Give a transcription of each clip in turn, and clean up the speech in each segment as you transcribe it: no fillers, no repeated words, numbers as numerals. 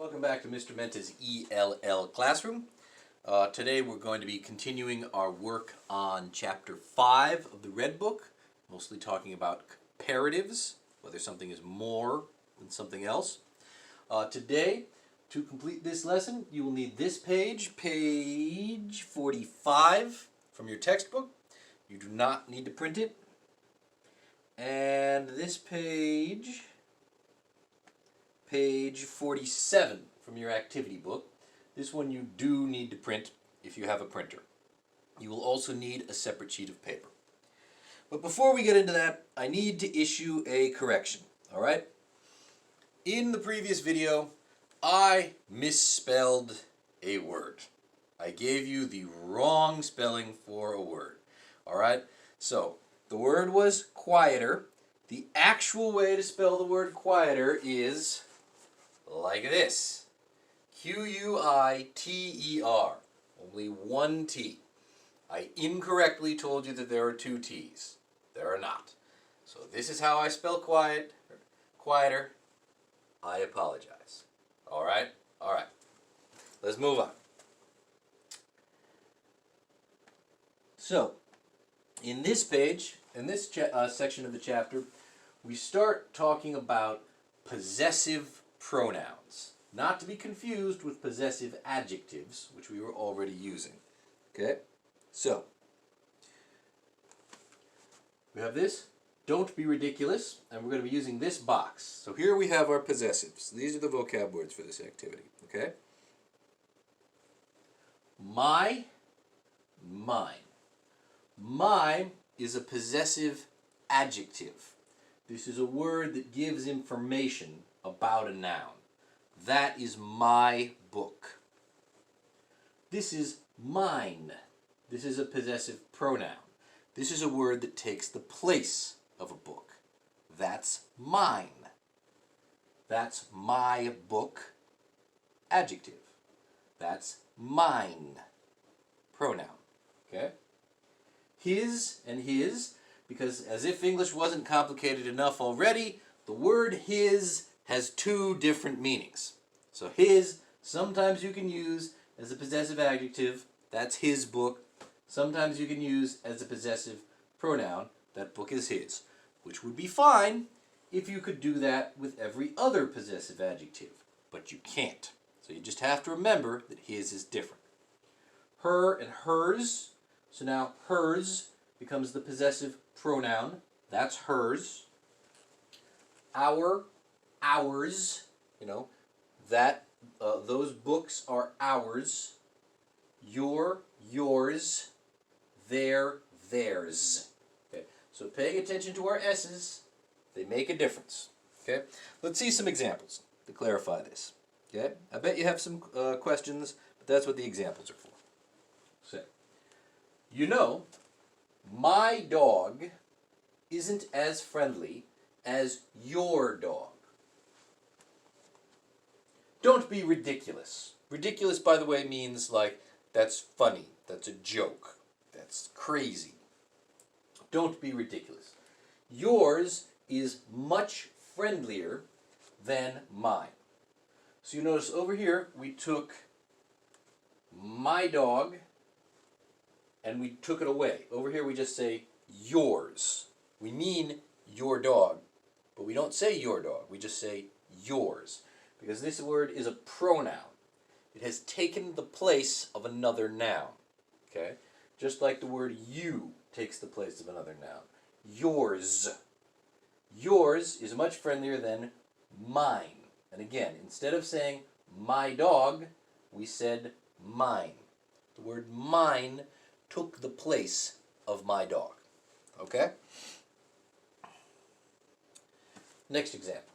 Welcome back to Mr. Menta's ELL Classroom. Today we're going to be continuing our work on Chapter 5 of the Red Book, mostly talking about comparatives, whether something is more than something else. Today, to complete this lesson, you will need this page, page 45 from your textbook. You do not need to print it. And this page, page 47 from your activity book. This one you do need to print if you have a printer. You will also need a separate sheet of paper. But before we get into that, I need to issue a correction, all right? In the previous video, I misspelled a word. I gave you the wrong spelling for a word, all right? So, the word was quieter. The actual way to spell the word quieter is like this. Q-U-I-T-E-R. Only one T. I incorrectly told you that there are two T's. There are not. So this is how I spell quieter. I apologize. All right? All right. Let's move on. So, in this page, in this section of the chapter, we start talking about possessive pronouns. Not to be confused with possessive adjectives, which we were already using. Okay? So, we have this. Don't be ridiculous. And we're going to be using this box. So here we have our possessives. These are the vocab words for this activity. Okay? My, mine. My is a possessive adjective. This is a word that gives information about a noun. That is my book. This is mine. This is a possessive pronoun. This is a word that takes the place of a book. That's mine. That's my book. Adjective. That's mine. Pronoun. Okay? His and his, because as if English wasn't complicated enough already, the word his has two different meanings. So his, sometimes you can use as a possessive adjective, that's his book. Sometimes you can use as a possessive pronoun, that book is his. Which would be fine if you could do that with every other possessive adjective. But you can't. So you just have to remember that his is different. Her and hers. So now hers becomes the possessive pronoun. That's hers. Our, ours, that those books are ours. Your, yours. Their, theirs. Okay, so paying attention to our S's, they make a difference. Okay, let's see some examples to clarify this. Okay, I bet you have some questions, but that's what the examples are for. So, my dog isn't as friendly as your dog. Don't be ridiculous. Ridiculous, by the way, means like, that's funny, that's a joke, that's crazy. Don't be ridiculous. Yours is much friendlier than mine. So you notice over here, we took my dog and we took it away. Over here we just say yours. We mean your dog, but we don't say your dog. We just say yours. Because this word is a pronoun. It has taken the place of another noun. Okay? Just like the word you takes the place of another noun. Yours. Yours is much friendlier than mine. And again, instead of saying my dog, we said mine. The word mine took the place of my dog. Okay? Next example.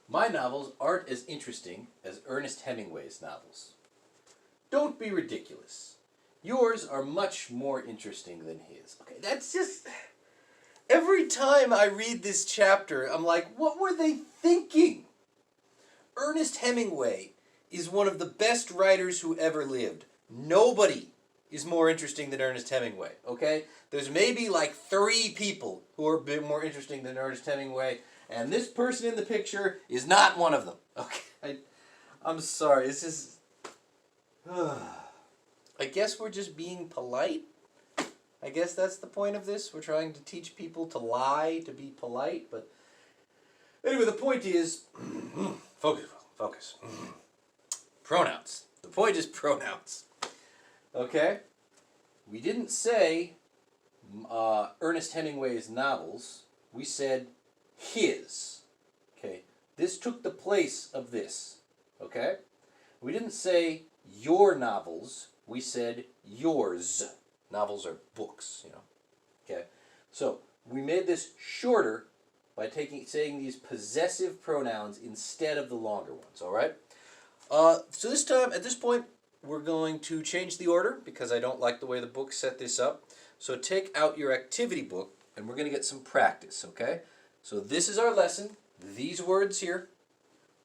My novels aren't as interesting as Ernest Hemingway's novels. Don't be ridiculous. Yours are much more interesting than his. Okay, that's just... Every time I read this chapter, I'm like, what were they thinking? Ernest Hemingway is one of the best writers who ever lived. Nobody is more interesting than Ernest Hemingway, okay? There's maybe like 3 people who are a bit more interesting than Ernest Hemingway, And this person in the picture is not one of them. Okay, I'm sorry. This is... I guess we're just being polite. I guess that's the point of this. We're trying to teach people to lie, to be polite. But anyway, the point is... focus. Pronouns. The point is pronouns. Okay? We didn't say Ernest Hemingway's novels. We said his. Okay? This took the place of this. Okay? We didn't say your novels. We said yours. Novels are books, you know. Okay? So, we made this shorter by saying these possessive pronouns instead of the longer ones, all right? So this time, at this point, we're going to change the order because I don't like the way the book set this up. So take out your activity book and we're going to get some practice, okay? So this is our lesson. These words here.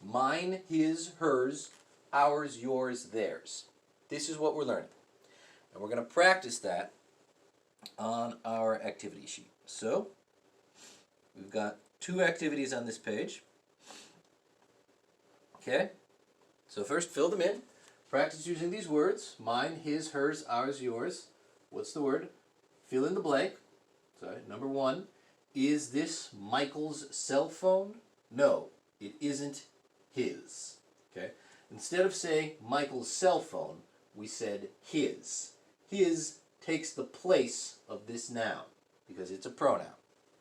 Mine, his, hers, ours, yours, theirs. This is what we're learning. And we're going to practice that on our activity sheet. So we've got 2 activities on this page. Okay? So first, fill them in. Practice using these words. Mine, his, hers, ours, yours. What's the word? Fill in the blank. Sorry, number 1. Is this Michael's cell phone? No, it isn't his. Okay? Instead of saying Michael's cell phone, we said his. His takes the place of this noun because it's a pronoun.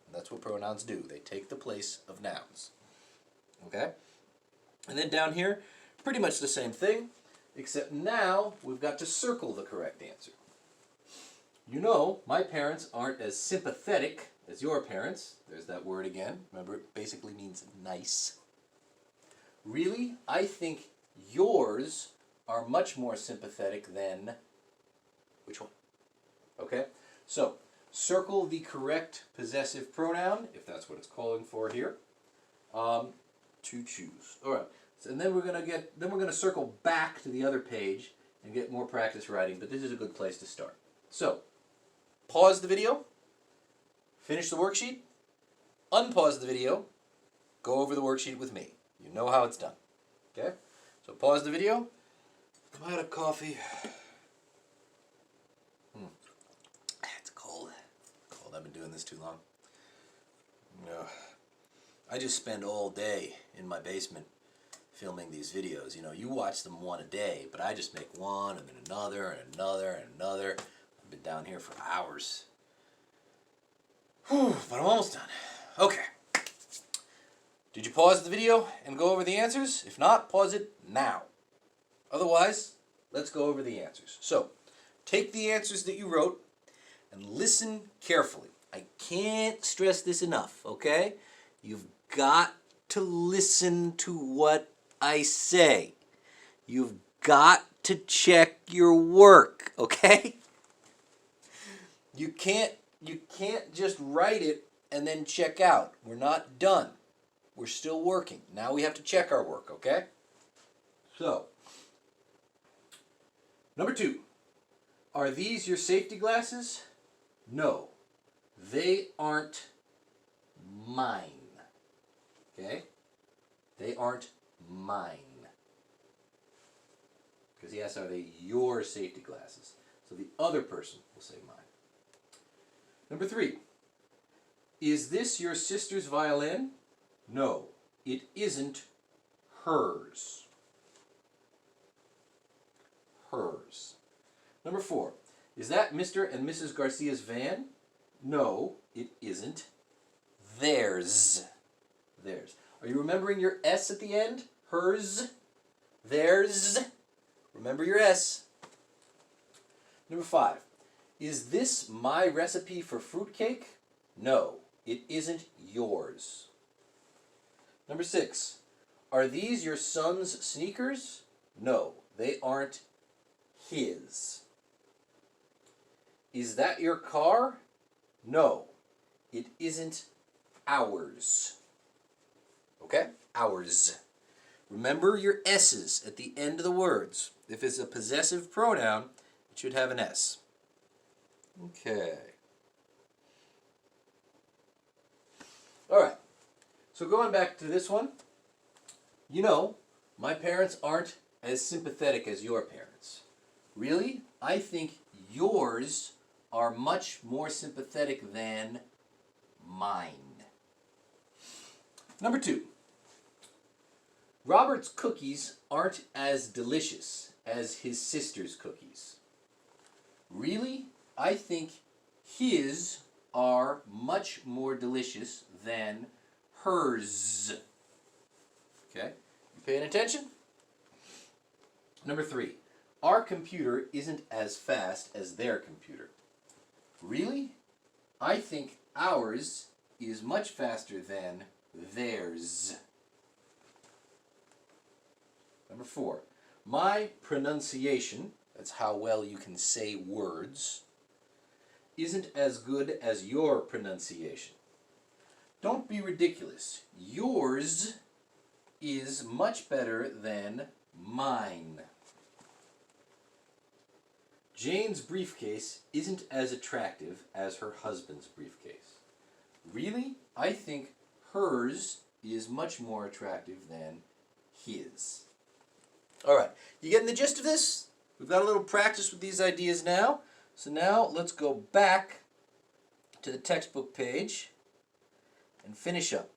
And that's what pronouns do. They take the place of nouns. Okay? And then down here, pretty much the same thing, except now we've got to circle the correct answer. You know, my parents aren't as sympathetic as your parents. There's that word again. Remember, it basically means nice. Really, I think yours are much more sympathetic than... Which one? Okay? So, circle the correct possessive pronoun, if that's what it's calling for here, to choose. All right. And then we're gonna circle back to the other page and get more practice writing, but this is a good place to start. So, pause the video, finish the worksheet, unpause the video, go over the worksheet with me. You know how it's done. Okay? So pause the video. I'm out of coffee. It's cold. Cold. I've been doing this too long. No. I just spend all day in my basement filming these videos. You know, you watch them one a day, but I just make one and then another and another and another. I've been down here for hours. Whew, but I'm almost done. Okay. Did you pause the video and go over the answers? If not, pause it now. Otherwise, let's go over the answers. So, take the answers that you wrote and listen carefully. I can't stress this enough, okay? You've got to listen to what I say. You've got to check your work, okay? You can't just write it and then check out. We're not done. We're still working. Now we have to check our work, okay? So, number 2. Are these your safety glasses? No. They aren't mine. Okay? They aren't mine. Because he asks, are they your safety glasses? So the other person will say mine. Number 3. Is this your sister's violin? No, it isn't hers. Hers. Number 4. Is that Mr. and Mrs. Garcia's van? No, it isn't theirs. Theirs. Are you remembering your S at the end? Hers. Theirs. Remember your S. Number 5. Is this my recipe for fruitcake? No, it isn't yours. Number 6. Are these your son's sneakers? No, they aren't his. Is that your car? No, it isn't ours. Okay? Ours. Remember your S's at the end of the words. If it's a possessive pronoun, it should have an S. Okay. All right. So going back to this one, you know, my parents aren't as sympathetic as your parents. Really? I think yours are much more sympathetic than mine. Number 2. Robert's cookies aren't as delicious as his sister's cookies. Really? I think his are much more delicious than hers. Okay? You paying attention? Number 3. Our computer isn't as fast as their computer. Really? I think ours is much faster than theirs. Number 4. My pronunciation, that's how well you can say words, isn't as good as your pronunciation. Don't be ridiculous. Yours is much better than mine. Jane's briefcase isn't as attractive as her husband's briefcase. Really? I think hers is much more attractive than his. All right, you getting the gist of this? We've got a little practice with these ideas now. So now let's go back to the textbook page and finish up.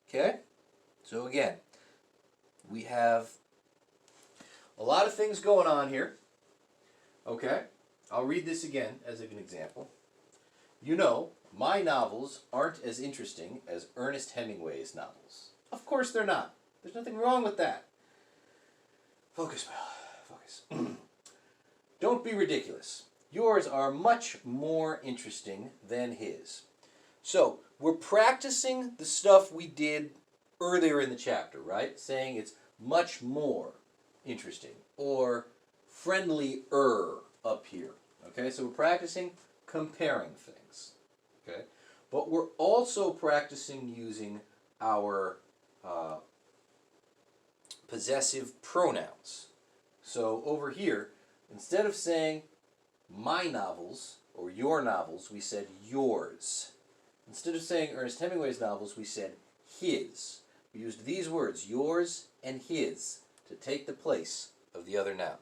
Okay? So again, we have a lot of things going on here. Okay? I'll read this again as an example. You know, my novels aren't as interesting as Ernest Hemingway's novels. Of course they're not. There's nothing wrong with that. Focus, Bill. Focus. Don't be ridiculous. Yours are much more interesting than his. So, we're practicing the stuff we did earlier in the chapter, right? Saying it's much more interesting, or friendlier up here. Okay, so we're practicing comparing things. Okay, but we're also practicing using our possessive pronouns. So over here, instead of saying my novels or your novels, we said yours. Instead of saying Ernest Hemingway's novels, we said his. We used these words, yours and his, to take the place of the other noun.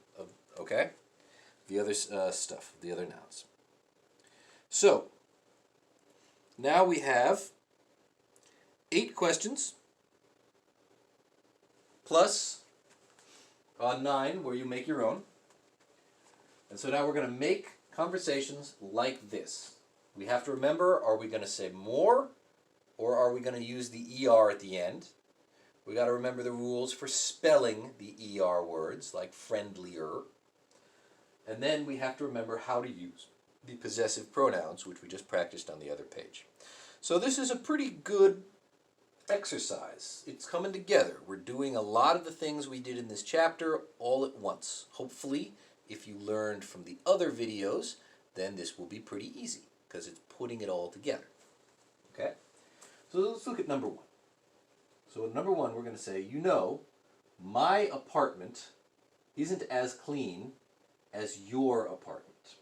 Okay? The other stuff, the other nouns. So, now we have 8 questions, plus 9 where you make your own. And so now we're going to make conversations like this. We have to remember, are we going to say more, or are we going to use the ER at the end? We got to remember the rules for spelling the ER words, like friendlier. And then we have to remember how to use the possessive pronouns, which we just practiced on the other page. So this is a pretty good exercise. It's coming together. We're doing a lot of the things we did in this chapter all at once. Hopefully, if you learned from the other videos, then this will be pretty easy, because it's putting it all together. Okay? So let's look at number 1. So at number 1, we're going to say, you know, my apartment isn't as clean as your apartment.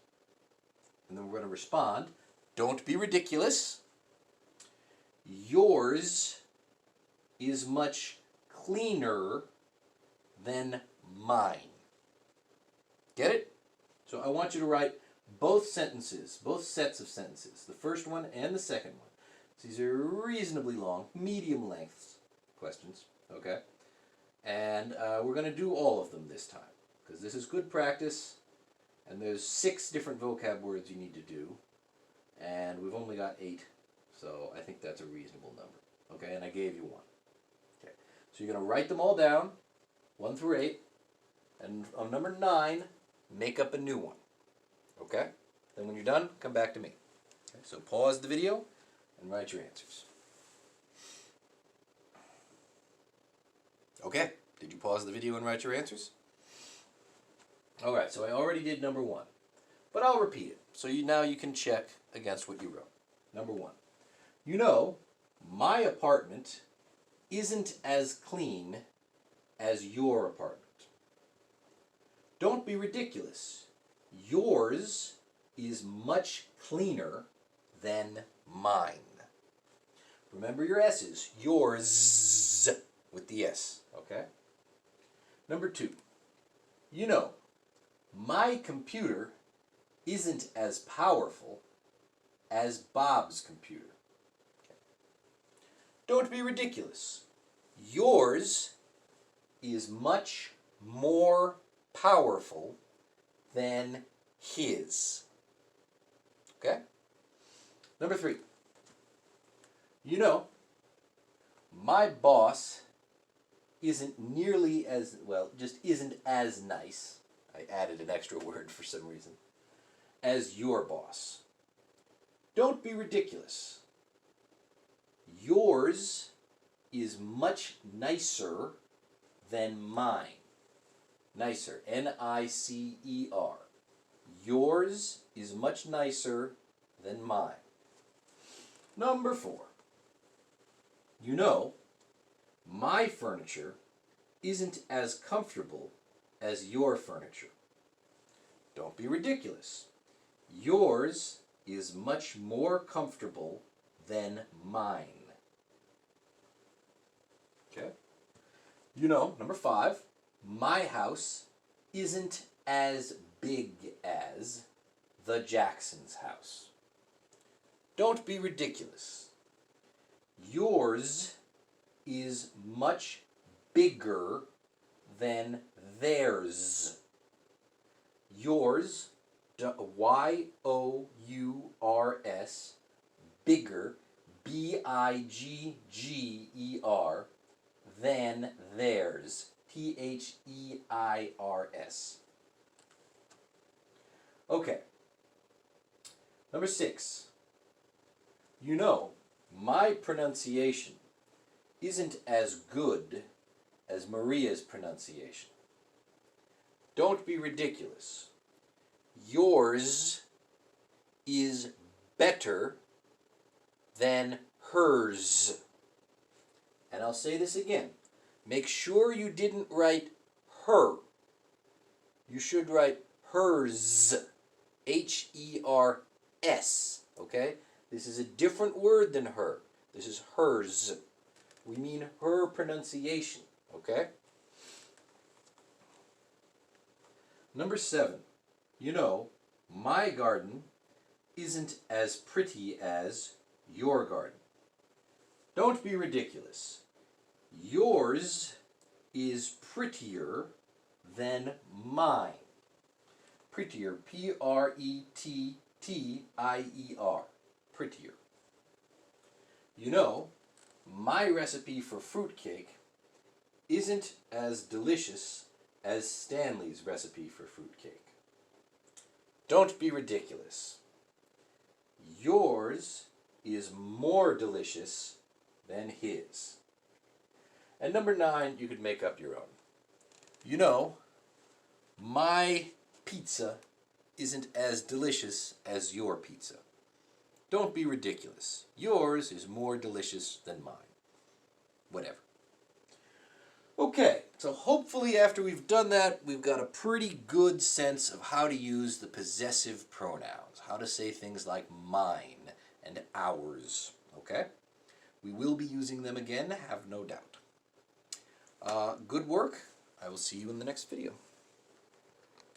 And then we're going to respond, don't be ridiculous. Yours is much cleaner than mine. Get it? So I want you to write both sentences, both sets of sentences, the first one and the second one. So these are reasonably long, medium lengths questions, okay? And we're going to do all of them this time, because this is good practice, and there's 6 different vocab words you need to do, and we've only got 8, so I think that's a reasonable number, okay? And I gave you 1. Okay, so you're going to write them all down, 1 through 8, and on number 9, make up a new one, okay? Then when you're done, come back to me. Okay, so pause the video and write your answers. Okay, did you pause the video and write your answers? Alright, so I already did number 1, but I'll repeat it, so now you can check against what you wrote. Number 1, you know, my apartment isn't as clean as your apartment. Don't be ridiculous. Yours is much cleaner than mine. Remember your S's. Yours with the S, okay? Number 2. You know, my computer isn't as powerful as Bob's computer. Okay. Don't be ridiculous. Yours is much more powerful than his. Okay? Number 3. You know, my boss isn't nearly as, well, just isn't as nice. I added an extra word for some reason. As your boss. Don't be ridiculous. Yours is much nicer than mine. Nicer. N-I-C-E-R. Yours is much nicer than mine. Number 4. You know, my furniture isn't as comfortable as your furniture. Don't be ridiculous. Yours is much more comfortable than mine. Okay? You know, number 5, my house isn't as big as the Jacksons' house. Don't be ridiculous. Yours is much bigger than theirs. Yours, Y-O-U-R-S, bigger, B-I-G-G-E-R, than theirs, T-H-E-I-R-S. Okay. Number 6. You know, my pronunciation isn't as good as Maria's pronunciation. Don't be ridiculous. Yours is better than hers. And I'll say this again. Make sure you didn't write her. You should write hers. H-E-R-S. Okay? This is a different word than her. This is hers. We mean her pronunciation. Okay? Number 7. You know, my garden isn't as pretty as your garden. Don't be ridiculous. Yours is prettier than mine. Prettier. P-R-E-T-T-I-E-R. Prettier. You know, my recipe for fruitcake isn't as delicious as Stanley's recipe for fruitcake. Don't be ridiculous. Yours is more delicious than his. And number 9, you could make up your own. You know, my pizza isn't as delicious as your pizza. Don't be ridiculous. Yours is more delicious than mine. Whatever. Okay, so hopefully after we've done that, we've got a pretty good sense of how to use the possessive pronouns, how to say things like mine and ours, okay? We will be using them again, have no doubt. Good work. I will see you in the next video.